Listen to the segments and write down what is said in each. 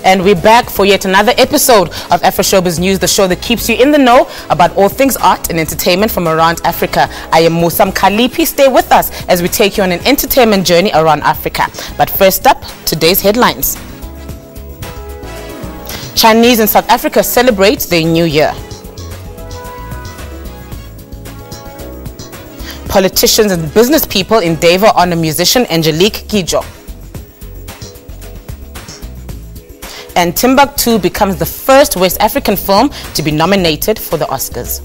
And we're back for yet another episode of Afroshowbiz News, the show that keeps you in the know about all things art and entertainment from around Africa. I am Musam Khalipi. Stay with us as we take you on an entertainment journey around Africa. But first up, today's headlines. Chinese in South Africa celebrate their New Year. Politicians and business people in Davao honor musician Angelique Kidjo. And Timbuktu becomes the first West African film to be nominated for the Oscars.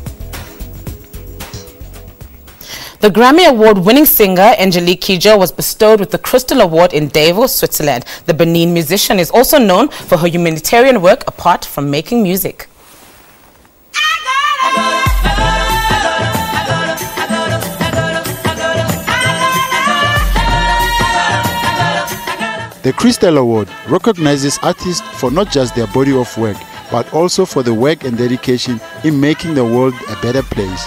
The Grammy Award-winning singer Angelique Kidjo was bestowed with the Crystal Award in Davao, Switzerland. The Benin musician is also known for her humanitarian work apart from making music. The Crystal Award recognizes artists for not just their body of work, but also for the work and dedication in making the world a better place.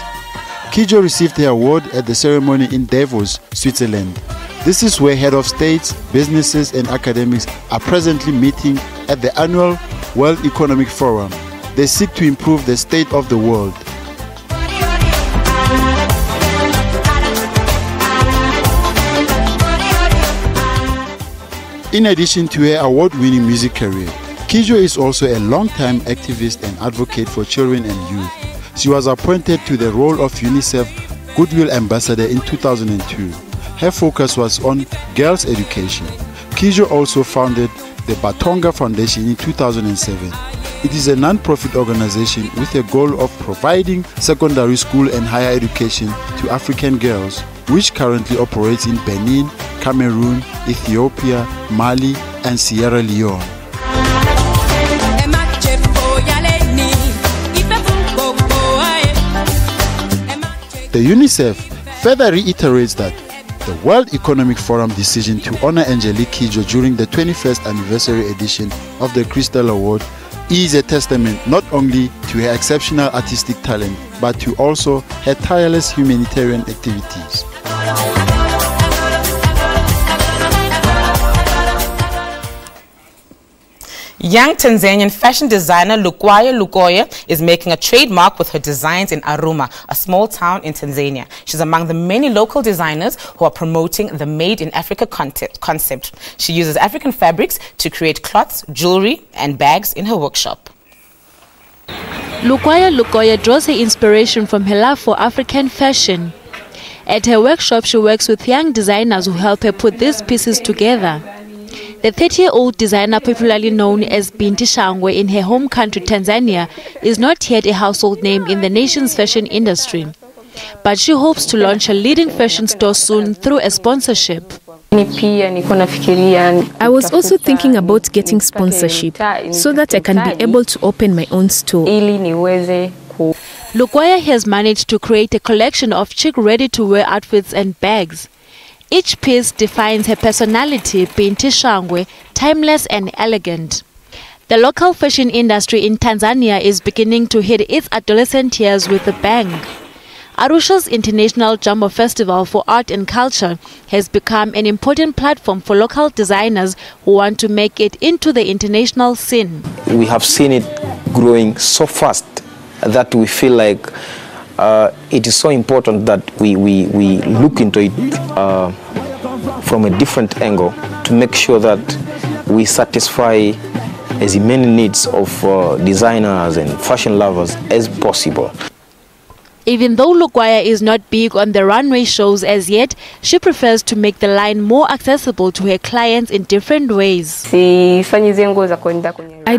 Kidjo received the award at the ceremony in Davos, Switzerland. This is where head of states, businesses and academics are presently meeting at the annual World Economic Forum. They seek to improve the state of the world. In addition to her award-winning music career, Kidjo is also a long-time activist and advocate for children and youth. She was appointed to the role of UNICEF Goodwill Ambassador in 2002. Her focus was on girls' education. Kidjo also founded the Batonga Foundation in 2007. It is a non-profit organization with a goal of providing secondary school and higher education to African girls, which currently operates in Benin, Cameroon, Ethiopia, Mali, and Sierra Leone. The UNICEF further reiterates that the World Economic Forum decision to honor Angelique Kidjo during the 21st anniversary edition of the Crystal Award is a testament not only to her exceptional artistic talent, but to also her tireless humanitarian activities. Young Tanzanian fashion designer Lukoya is making a trademark with her designs in Aruma, a small town in Tanzania. She's among the many local designers who are promoting the Made in Africa concept. She uses African fabrics to create cloths, jewelry and bags in her workshop. Lukoya draws her inspiration from her love for African fashion. At her workshop, she works with young designers who help her put these pieces together. The 30-year-old designer, popularly known as Binti Shangwe in her home country Tanzania, is not yet a household name in the nation's fashion industry. But she hopes to launch a leading fashion store soon through a sponsorship. I was also thinking about getting sponsorship so that I can be able to open my own store. Lukoya has managed to create a collection of chic ready-to-wear outfits and bags. Each piece defines her personality, Binti Shangwe, timeless and elegant. The local fashion industry in Tanzania is beginning to hit its adolescent years with a bang. Arusha's International Jambo Festival for Art and Culture has become an important platform for local designers who want to make it into the international scene. We have seen it growing so fast that we feel like it is so important that we look into it from a different angle to make sure that we satisfy as many needs of designers and fashion lovers as possible. Even though Lukoya is not big on the runway shows as yet, she prefers to make the line more accessible to her clients in different ways. I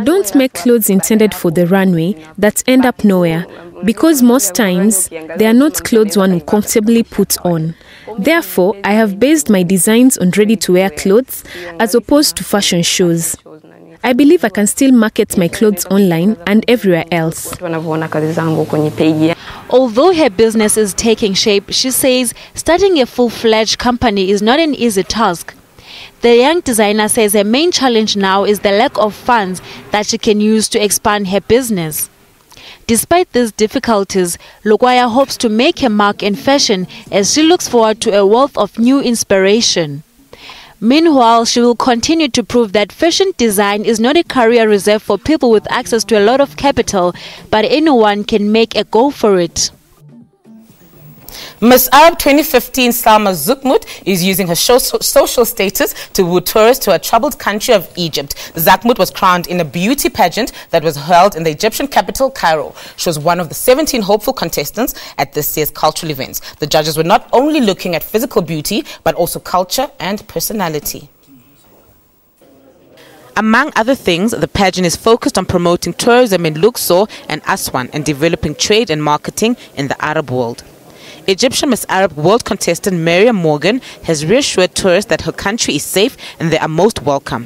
don't make clothes intended for the runway that end up nowhere, because most times they are not clothes one will comfortably put on. Therefore, I have based my designs on ready-to-wear clothes as opposed to fashion shows. I believe I can still market my clothes online and everywhere else. Although her business is taking shape, she says starting a full-fledged company is not an easy task. The young designer says her main challenge now is the lack of funds that she can use to expand her business. Despite these difficulties, Lukoya hopes to make her mark in fashion as she looks forward to a wealth of new inspiration. Meanwhile, she will continue to prove that fashion design is not a career reserved for people with access to a lot of capital, but anyone can make a go for it. Miss Arab 2015 Salma Zukmut is using her social status to woo tourists to a troubled country of Egypt. Zukmut was crowned in a beauty pageant that was held in the Egyptian capital, Cairo. She was one of the 17 hopeful contestants at this year's cultural events. The judges were not only looking at physical beauty, but also culture and personality. Among other things, the pageant is focused on promoting tourism in Luxor and Aswan and developing trade and marketing in the Arab world. Egyptian Miss Arab world contestant Miriam Morgan has reassured tourists that her country is safe and they are most welcome.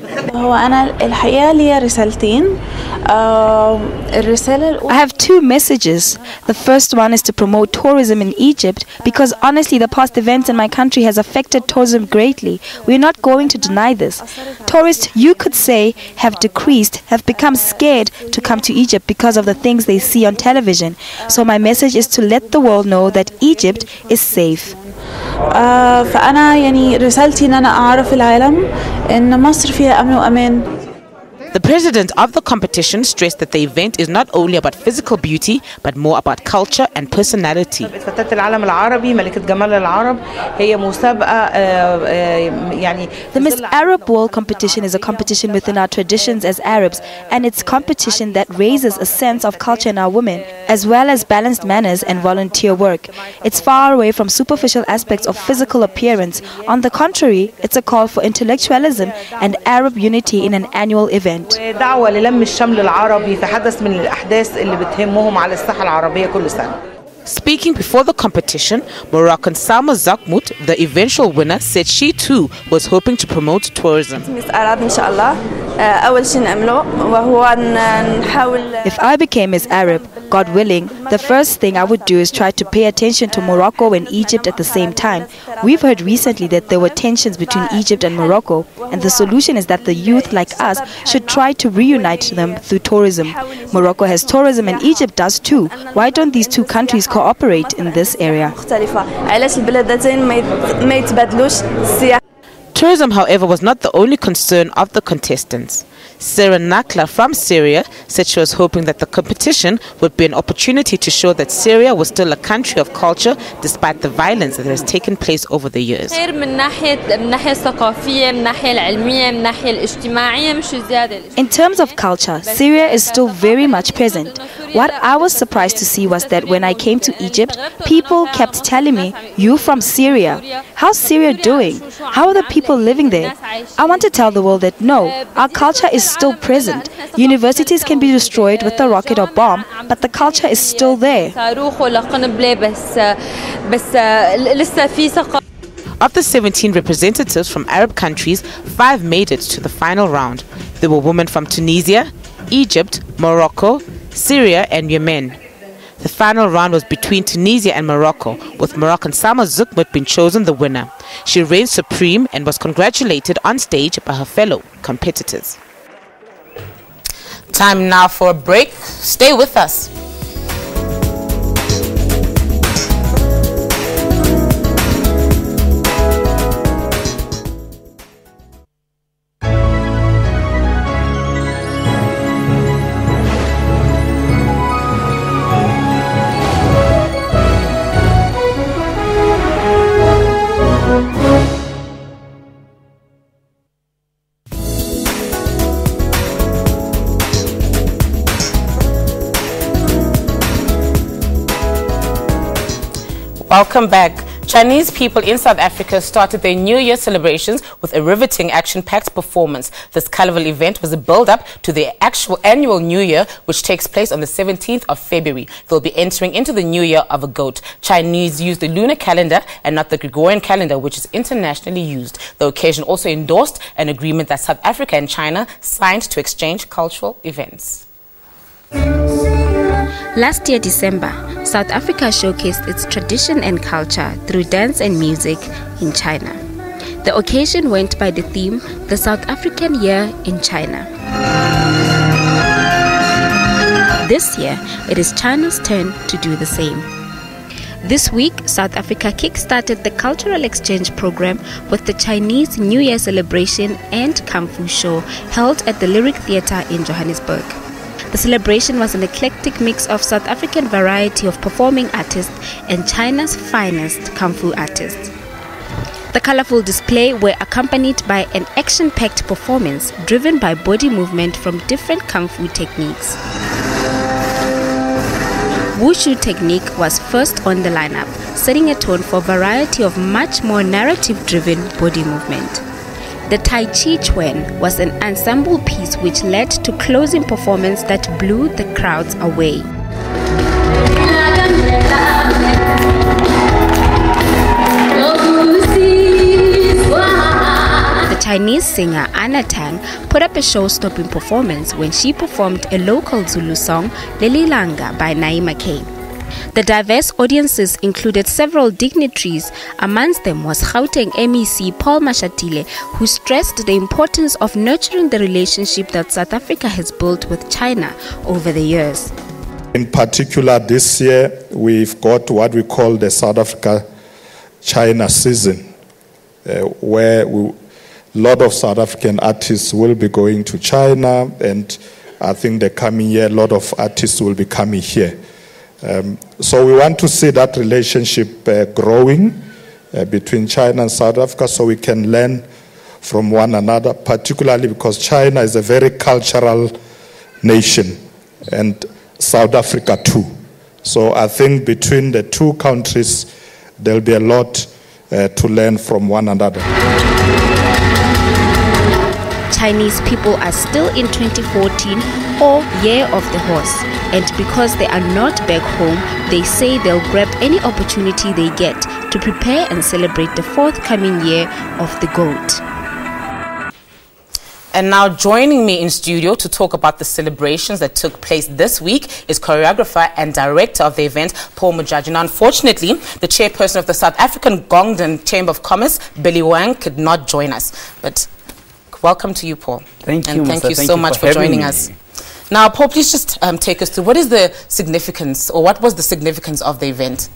I have two messages. The first one is to promote tourism in Egypt because honestly the past events in my country has affected tourism greatly. We are not going to deny this. Tourists, you could say, have decreased, have become scared to come to Egypt because of the things they see on television. So my message is to let the world know that Egypt is safe. فأنا يعني رسالتي إن أنا أعرف العالم إن مصر فيها أمن وأمان. The president of the competition stressed that the event is not only about physical beauty, but more about culture and personality. The Miss Arab World Competition is a competition within our traditions as Arabs, and it's competition that raises a sense of culture in our women, as well as balanced manners and volunteer work. It's far away from superficial aspects of physical appearance. On the contrary, it's a call for intellectualism and Arab unity in an annual event. دعوة للم الشمل العربي في حدث من الأحداث اللي بتهمهم على الساحة العربية كل سنة. Speaking before the competition, Moroccan Salma Zukmut, the eventual winner, said she too was hoping to promote tourism. If I became Miss Arab, God willing, the first thing I would do is try to pay attention to Morocco and Egypt at the same time. We've heard recently that there were tensions between Egypt and Morocco, and the solution is that the youth like us should try to reunite them through tourism. Morocco has tourism and Egypt does too. Why don't these two countries cooperate in this area? Tourism, however, was not the only concern of the contestants. Sarah Nakla from Syria said she was hoping that the competition would be an opportunity to show that Syria was still a country of culture despite the violence that has taken place over the years. In terms of culture, Syria is still very much present. What I was surprised to see was that when I came to Egypt, people kept telling me, "You from Syria? How's Syria doing? How are the people living there?" I want to tell the world that no, our culture is still present. Universities can be destroyed with a rocket or bomb, but the culture is still there. Of the 17 representatives from Arab countries, 5 made it to the final round. There were women from Tunisia, Egypt, Morocco, Syria and Yemen. The final round was between Tunisia and Morocco, with Moroccan Salma Zukmut being chosen the winner. She reigned supreme and was congratulated on stage by her fellow competitors. Time now for a break. Stay with us. Welcome back. Chinese people in South Africa started their New Year celebrations with a riveting action-packed performance. This carnival event was a build-up to the actual annual New Year, which takes place on the 17th of February. They'll be entering into the New Year of a goat. Chinese use the lunar calendar and not the Gregorian calendar, which is internationally used. The occasion also endorsed an agreement that South Africa and China signed to exchange cultural events. Last year, December, South Africa showcased its tradition and culture through dance and music in China. The occasion went by the theme, The South African Year in China. This year, it is China's turn to do the same. This week, South Africa kick-started the cultural exchange program with the Chinese New Year celebration and Kung Fu show held at the Lyric Theatre in Johannesburg. The celebration was an eclectic mix of South African variety of performing artists and China's finest Kung Fu artists. The colorful display were accompanied by an action-packed performance driven by body movement from different Kung Fu techniques. Wushu technique was first on the lineup, setting a tone for a variety of much more narrative-driven body movement. The Tai Chi Chuan was an ensemble piece which led to closing performance that blew the crowds away. The Chinese singer Anna Tang put up a show-stopping performance when she performed a local Zulu song, Lelilanga by Naima K. The diverse audiences included several dignitaries. Amongst them was Gauteng MEC Paul Mashatile, who stressed the importance of nurturing the relationship that South Africa has built with China over the years. In particular, this year, we've got what we call the South Africa-China season, where a lot of South African artists will be going to China, and I think the coming year, a lot of artists will be coming here. So we want to see that relationship growing between China and South Africa so we can learn from one another, particularly because China is a very cultural nation and South Africa too. So I think between the two countries, there'll be a lot to learn from one another. Chinese people are still in 2014 or Year of the Horse, and because they are not back home, they say they'll grab any opportunity they get to prepare and celebrate the forthcoming Year of the Goat. And now joining me in studio to talk about the celebrations that took place this week is choreographer and director of the event, Paul Mujaji. Now, unfortunately, the chairperson of the South African Gongdon Chamber of Commerce, Billy Wang, could not join us. But welcome to you, Paul. Thank you, and thank you so much for joining us. Now, Paul, please just take us through what is the significance, or what was the significance of the event?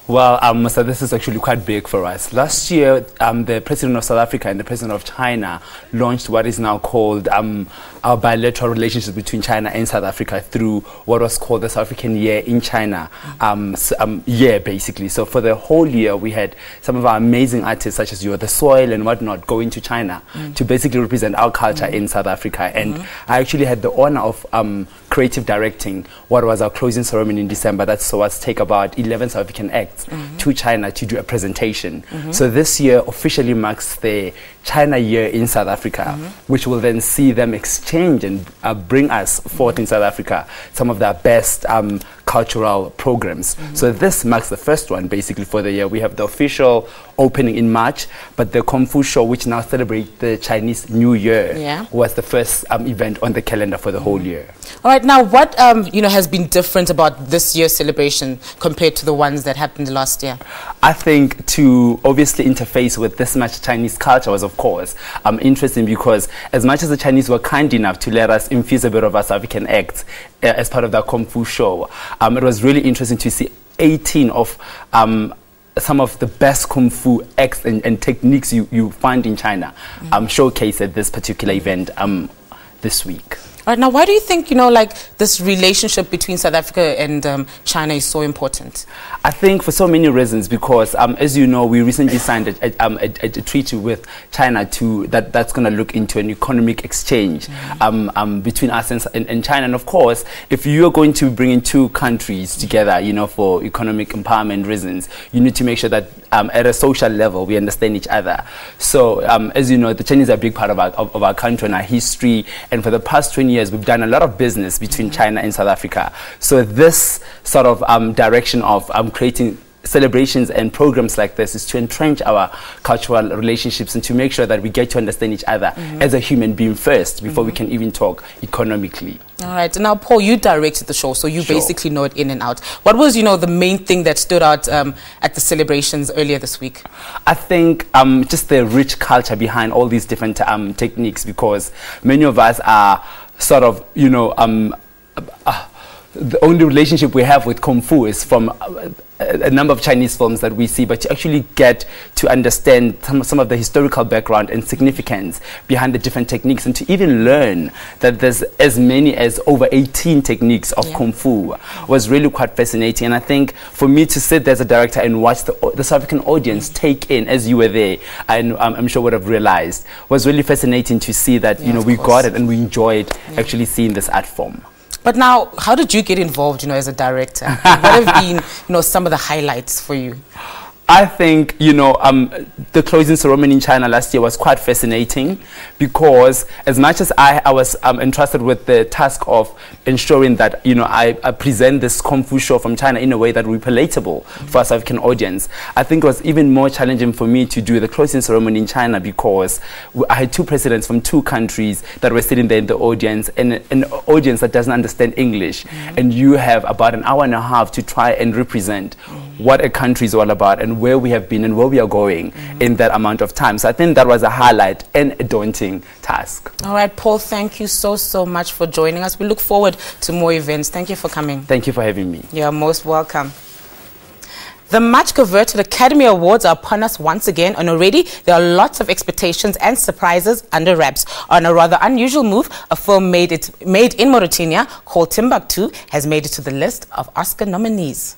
Well, so this is actually quite big for us. Last year, the President of South Africa and the President of China launched what is now called our bilateral relationship between China and South Africa through what was called the South African Year in China year, basically. So for the whole year, we had some of our amazing artists, such as The Soil and whatnot, going to China to basically represent our culture in South Africa. And I actually had the honor of creative directing what was our closing ceremony in December. That saw us take about 11 South African acts to China to do a presentation. So this year officially marks the China Year in South Africa, which will then see them exchange and bring us forth in South Africa some of their best cultural programs. So this marks the first one basically for the year. We have the official opening in March, but the Kung Fu show, which now celebrates the Chinese New Year, was the first event on the calendar for the whole year. All right, now what has been different about this year's celebration compared to the ones that happened last year? I think to obviously interface with this much Chinese culture was, of course, interesting, because as much as the Chinese were kind enough to let us infuse a bit of our South African acts as part of the Kung Fu show, it was really interesting to see 18 of some of the best Kung Fu acts and techniques you find in China showcased at this particular event this week. All right, now why do you think, this relationship between South Africa and China is so important? I think for so many reasons, because as you know, we recently signed a treaty with China that's going to look into an economic exchange between us and China. And of course, if you're going to bring in two countries together, for economic empowerment reasons, you need to make sure that at a social level we understand each other. So as you know, the Chinese are a big part of our country and our history, and for the past 20 years we've done a lot of business between China and South Africa. So this sort of direction of creating celebrations and programs like this is to entrench our cultural relationships and to make sure that we get to understand each other as a human being first before we can even talk economically. All right. Now, Paul, you directed the show, so you basically know it in and out. What was, the main thing that stood out at the celebrations earlier this week? I think just the rich culture behind all these different techniques, because many of us are sort of, the only relationship we have with Kung Fu is from a number of Chinese films that we see, but to actually get to understand some of the historical background and significance behind the different techniques, and to even learn that there's as many as over 18 techniques of Kung Fu was really quite fascinating. And I think for me to sit there as a director and watch the South African audience take in, as you were there, and I'm sure would have realized, was really fascinating to see that, you know, we got it and we enjoyed actually seeing this art form. But now, how did you get involved, you know, as a director? What have been, you know, some of the highlights for you? I think, you know, the closing ceremony in China last year was quite fascinating, because as much as I was entrusted with the task of ensuring that, you know, I present this Kung Fu show from China in a way that would be palatable for a South African audience, I think it was even more challenging for me to do the closing ceremony in China, because I had two presidents from two countries that were sitting there in the audience, and an audience that doesn't understand English, and you have about an hour and a half to try and represent what a country is all about and where we have been and where we are going in that amount of time. So I think that was a highlight and a daunting task. All right, Paul, thank you so much for joining us. We look forward to more events. Thank you for coming. Thank you for having me. You're most welcome. The much coveted Academy Awards are upon us once again, and already there are lots of expectations and surprises under wraps. On a rather unusual move, a film made in Mauritania called Timbuktu has made it to the list of Oscar nominees.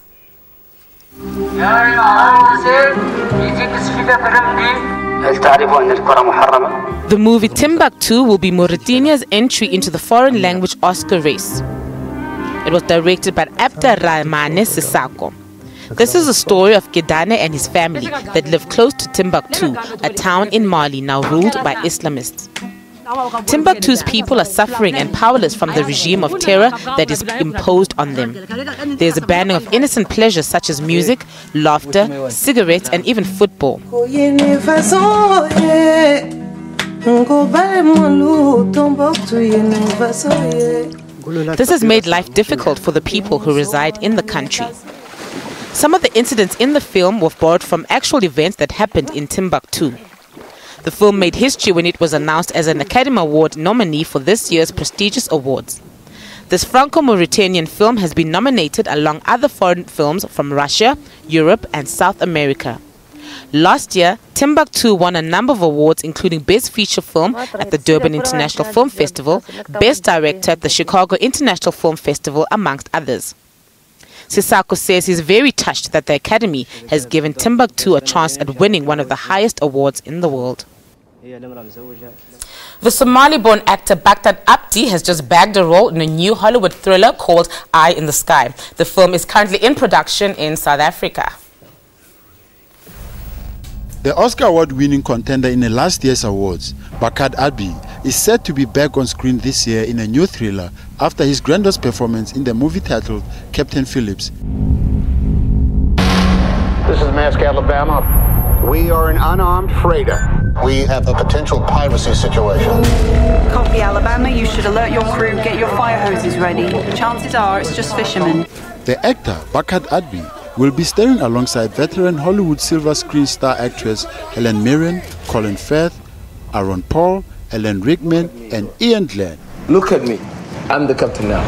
The movie Timbuktu will be Mauritania's entry into the foreign language Oscar race. It was directed by Abderrahmane Sissako. This is a story of Kidane and his family that live close to Timbuktu, a town in Mali now ruled by Islamists. Timbuktu's people are suffering and powerless from the regime of terror that is imposed on them. There is a banning of innocent pleasures such as music, laughter, cigarettes, and even football. This has made life difficult for the people who reside in the country. Some of the incidents in the film were borrowed from actual events that happened in Timbuktu. The film made history when it was announced as an Academy Award nominee for this year's prestigious awards. This Franco-Mauritanian film has been nominated along other foreign films from Russia, Europe, and South America. Last year, Timbuktu won a number of awards, including Best Feature Film at the Durban International Film Festival, Best Director at the Chicago International Film Festival, amongst others. Sissako says he's very touched that the Academy has given Timbuktu a chance at winning one of the highest awards in the world. The Somali-born actor Baghdad Abdi has just bagged a role in a new Hollywood thriller called Eye in the Sky. The film is currently in production in South Africa. The Oscar Award-winning contender in the last year's awards, Baghdad Abdi, is set to be back on screen this year in a new thriller after his grandiose performance in the movie titled Captain Phillips. This is Mask, Alabama. We are an unarmed freighter. We have a potential piracy situation. Copy, Alabama. You should alert your crew. Get your fire hoses ready. Chances are it's just fishermen. The actor, Baghdad Abdi, will be starring alongside veteran Hollywood silver screen star actress Helen Mirren, Colin Firth, Aaron Paul, Ellen Rickman, and Ian Glenn. Look at me. I'm the captain now.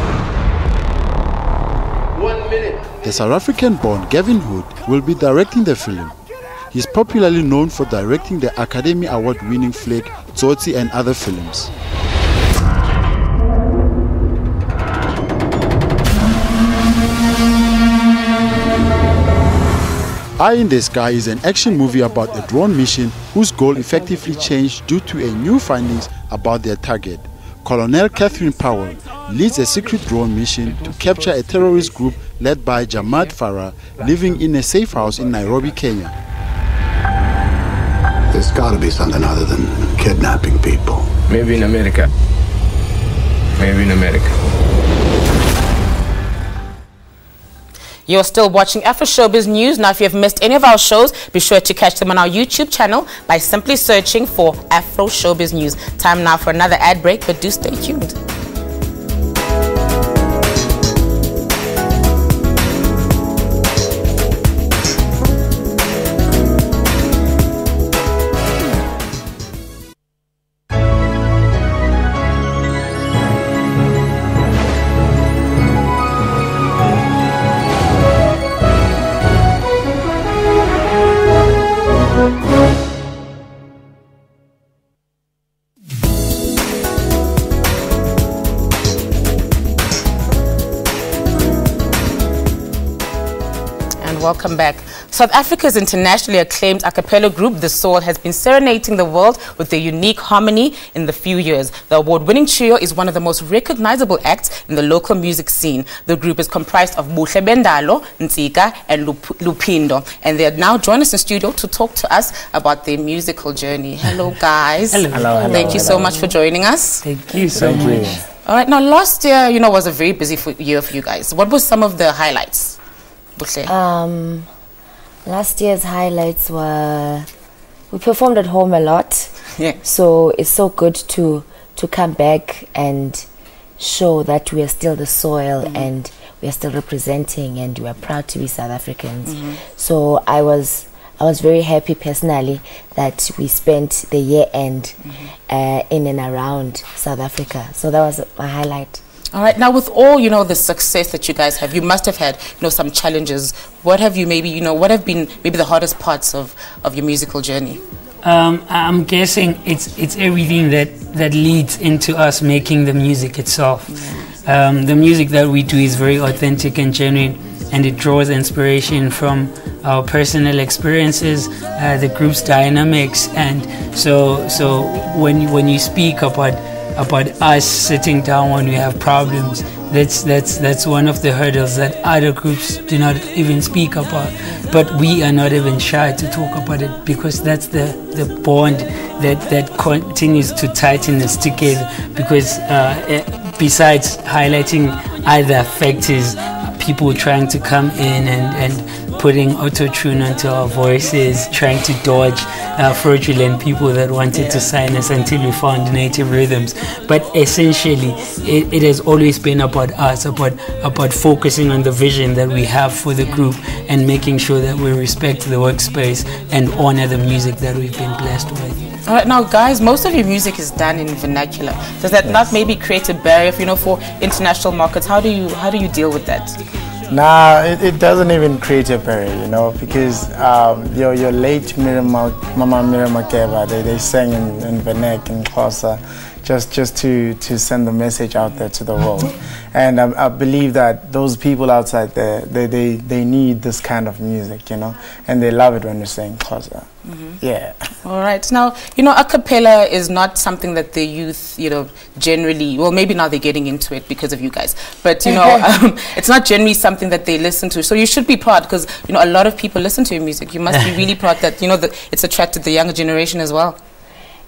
1 minute. The South African-born Gavin Hood will be directing the film. He's popularly known for directing the Academy Award-winning flick Tsotsi and other films. Eye in the Sky is an action movie about a drone mission whose goal effectively changed due to a new findings about their target. Colonel Catherine Powell leads a secret drone mission to capture a terrorist group led by Jamaat Farah living in a safe house in Nairobi, Kenya. There's got to be something other than kidnapping people. Maybe in America. Maybe in America. You're still watching Afroshowbiz News. Now, if you have missed any of our shows, be sure to catch them on our YouTube channel by simply searching for Afroshowbiz News. Time now for another ad break, but do stay tuned. And welcome back. South Africa's internationally acclaimed a cappella group, The Soul, has been serenading the world with their unique harmony in the few years. The award-winning trio is one of the most recognizable acts in the local music scene. The group is comprised of Buhle Bendalo, Ntsika, and Lupindo. And they are now joining us in studio to talk to us about their musical journey. Hello, guys. Hello. Thank you so much for joining us. Thank you so much. All right, now last year, was a very busy year for you guys. What were some of the highlights? Last year's highlights were we performed at home a lot. Yeah. So it's so good to come back and show that we are still the soil and we are still representing and we are proud to be South Africans. So I was very happy personally that we spent the year end in and around South Africa. So that was my highlight. All right. Now, with all, the success that you guys have, you must have had, some challenges. What have you what have been maybe the hardest parts of your musical journey? I'm guessing it's everything that leads into us making the music itself. The music that we do is very authentic and genuine, and it draws inspiration from our personal experiences, the group's dynamics, and so when you speak about us sitting down when we have problems, that's one of the hurdles that other groups do not even speak about, but we are not even shy to talk about it because that's the bond that continues to tighten us together, because besides highlighting other factors, people trying to come in and putting auto-tune onto our voices, trying to dodge fraudulent people that wanted to sign us until we found native rhythms. But essentially, it has always been about us, about focusing on the vision that we have for the group and making sure that we respect the workspace and honor the music that we've been blessed with. All right, now guys, most of your music is done in vernacular. Does that not maybe create a barrier, for international markets? How do you deal with that? Nah, it doesn't even create a barrier, because your late Mama Miriam Makeba, they sang in Vernac and Xhosa just to send the message out there to the world. And I believe that those people outside there, they need this kind of music, and they love it when we sing Xhosa. Yeah. All right. Now, a cappella is not something that the youth, generally, well, maybe now they're getting into it because of you guys, but, it's not generally something that they listen to. So you should be proud because, a lot of people listen to your music. You must be really proud that, that it's attracted the younger generation as well.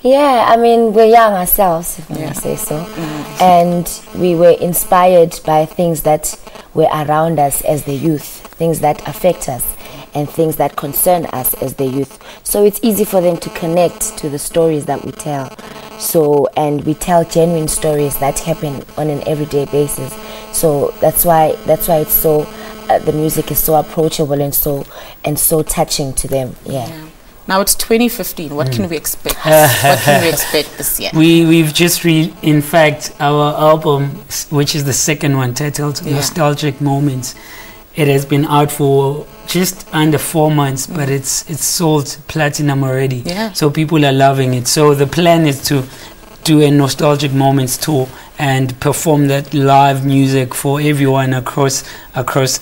Yeah, I mean, we're young ourselves, if I may say so. And we were inspired by things that were around us as the youth, things that affect us and things that concern us as the youth. So it's easy for them to connect to the stories that we tell. And we tell genuine stories that happen on an everyday basis. So that's why it's so, the music is so approachable and so touching to them. Yeah. Now it's 2015. What can we expect? What can we expect this year? We've just in fact, our album, which is the second one, titled Nostalgic Moments, it has been out for just under 4 months, but it's sold platinum already. Yeah. So people are loving it. So the plan is to do a Nostalgic Moments tour and perform that live music for everyone across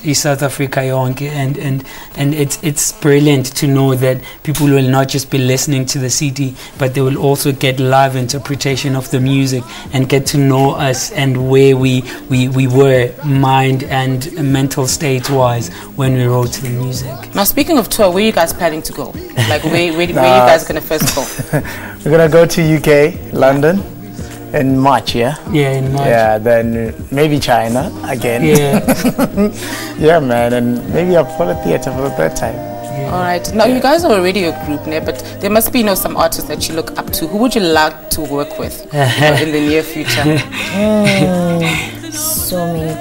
East South Africa yonke, and it's brilliant to know that people will not just be listening to the CD, but they will also get live interpretation of the music and get to know us and where we were mind and mental state wise when we wrote the music. Now, speaking of tour, where are you guys planning to go? Like where are you guys gonna first go? We're gonna go to UK, London. In March, yeah? Yeah, in March. Yeah, then maybe China again. Yeah. Yeah, man, and maybe Apollo Theatre for the third time. Yeah. All right. Now, you guys are already a group, but there must be some artists that you look up to. Who would you like to work with in the near future? So many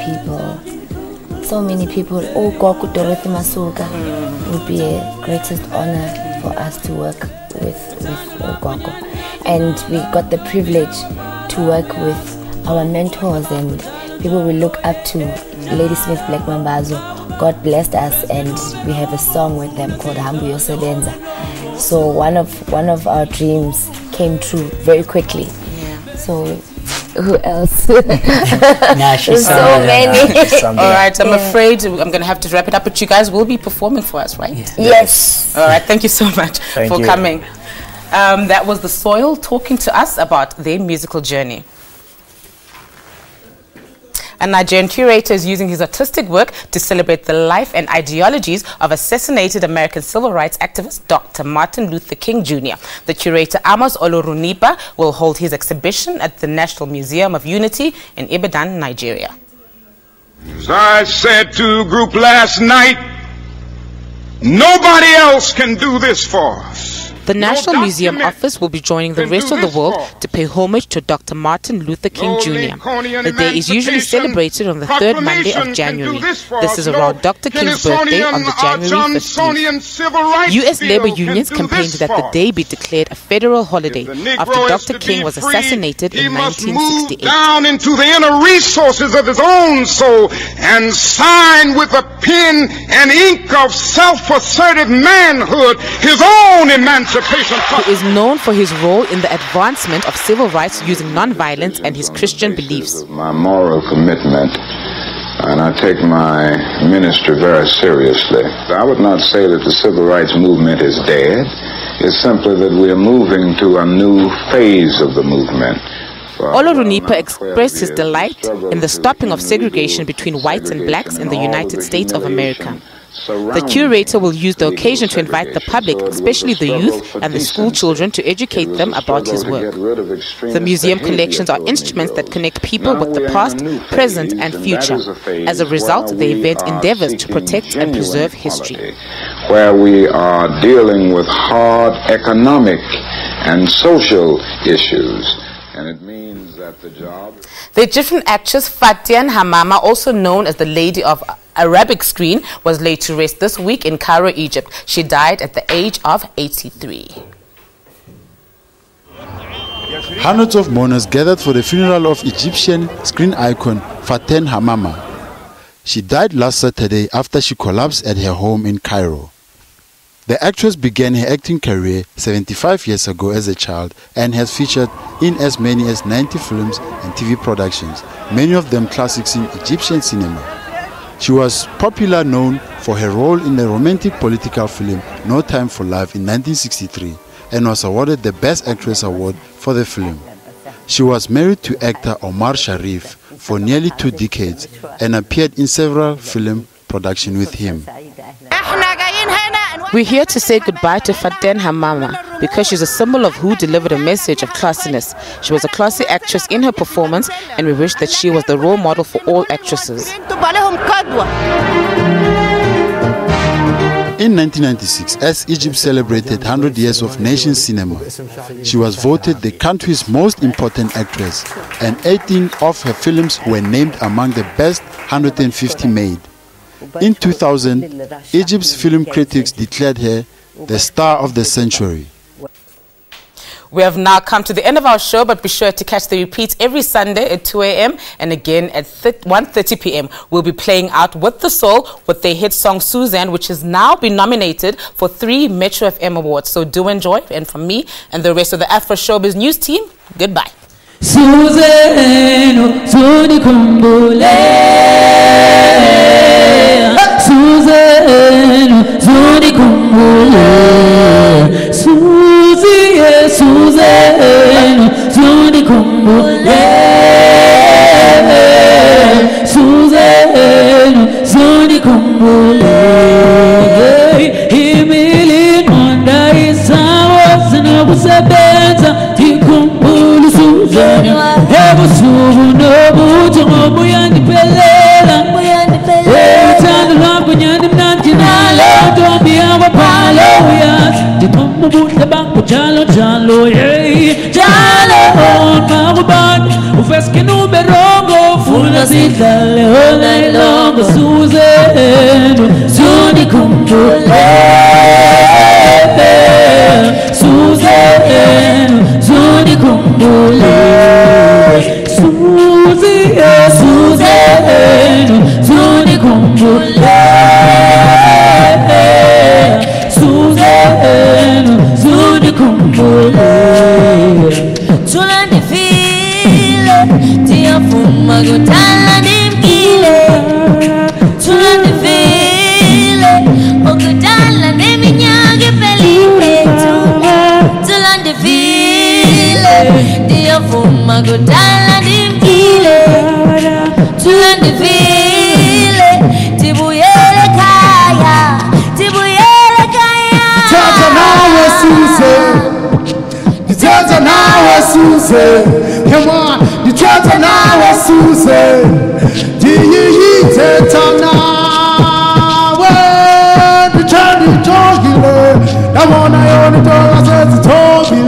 people. Oh, Goku Dorothy Masuka would be a greatest honor for us to work with Goku. And we got the privilege to work with our mentors and people we look up to. Lady Smith Black Mambazo, God blessed us, and we have a song with them called Hambu Yosebenza. So one of our dreams came true very quickly. Yeah. So Who else? Nah, she's so many. All right, I'm afraid I'm going to have to wrap it up, but you guys will be performing for us, right? Yes. All right, thank you so much Thank for you. coming. That was The Soil talking to us about their musical journey. A Nigerian curator is using his artistic work to celebrate the life and ideologies of assassinated American civil rights activist Dr. Martin Luther King Jr. The curator Amos Olorunipa will hold his exhibition at the National Museum of Unity in Ibadan, Nigeria. As I said to a group last night, nobody else can do this for us. The National Museum office will be joining the rest of the world to pay homage to Dr. Martin Luther King Jr. The day is usually celebrated on the third Monday of January. This is around Dr. King's birthday on the January 15th. U.S. labor unions campaigned that the day be declared a federal holiday after Dr. King was assassinated in 1968. Down into the inner resources of his own soul and sign with a pen and ink of self-assertive manhood his own emancipation. He is known for his role in the advancement of civil rights using non-violence and his Christian beliefs. My moral commitment, and I take my ministry very seriously. I would not say that the civil rights movement is dead. It's simply that we are moving to a new phase of the movement. Olorunipa expressed his delight in the stopping of segregation between whites and blacks in the United States of America. The curator will use the occasion to invite the public, especially the youth and the school children, to educate them about his work. The museum collections are instruments that connect people with the past, present and future. As a result, the event endeavors to protect and preserve history. Where we are dealing with hard economic and social issues. And it means that the job... The Egyptian actress Faten Hamama, also known as the Lady of Arabic Screen, was laid to rest this week in Cairo, Egypt. She died at the age of 83. Hundreds of mourners gathered for the funeral of Egyptian screen icon Faten Hamama. She died last Saturday after she collapsed at her home in Cairo. The actress began her acting career 75 years ago as a child and has featured in as many as 90 films and TV productions, many of them classics in Egyptian cinema. She was popularly known for her role in the romantic political film No Time for Love in 1963 and was awarded the Best Actress award for the film. She was married to actor Omar Sharif for nearly 2 decades and appeared in several film productions with him. We're here to say goodbye to Faten Hamama because she's a symbol of who delivered a message of classiness. She was a classy actress in her performance, and we wish that she was the role model for all actresses. In 1996, as Egypt celebrated 100 years of nation cinema, she was voted the country's most important actress, and 18 of her films were named among the best 150 made. In 2000, Egypt's film critics declared her the star of the century. We have now come to the end of our show, but be sure to catch the repeats every Sunday at 2 a.m. and again at 1:30 p.m. We'll be playing out With the Soul with their hit song Suzanne, which has now been nominated for 3 Metro FM awards. So do enjoy, and from me and the rest of the Afroshowbiz news team, goodbye. Suzanne, Suzanne, Zuni Kumbule, Suzie, Suzanne, Zuni Kumbule, Suzanne, Zuni Kumbule, Himili Monda Isawa, Zinabusabenza, Tikumbulu Suzanne, Ebu Subu Nobu, Tomobu Yandi Pelela, don't be our palo, the tumble the bank, Jalo, Jalo, yay, Jalo, Maruban, Ufescano, Berongo, full as it all night long, Suzanne, Zuni Kumbule, Suzanne, Zuni Kumbule, Suzanne, Zuni Kumbule. Zuni kumbule, tulandi file, magutala nimkile tulandifile magutala niminyage pelime tulandifile diafum magutala nimkile tulandifile tibuyele kaya Susan, come on, the church now is Susan. Do you eat it now? The church is talking. That one I only told I said to talking.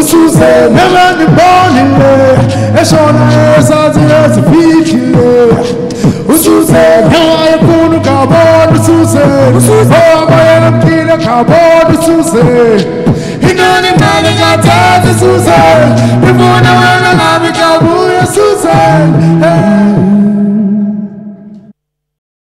Susan, never the born in there. And Sean, I said to feed you. Susan, how are you going to carbon? Susan, oh, I am killing a carbon. Susan. Susan, if you wanna run, I'll be Susan.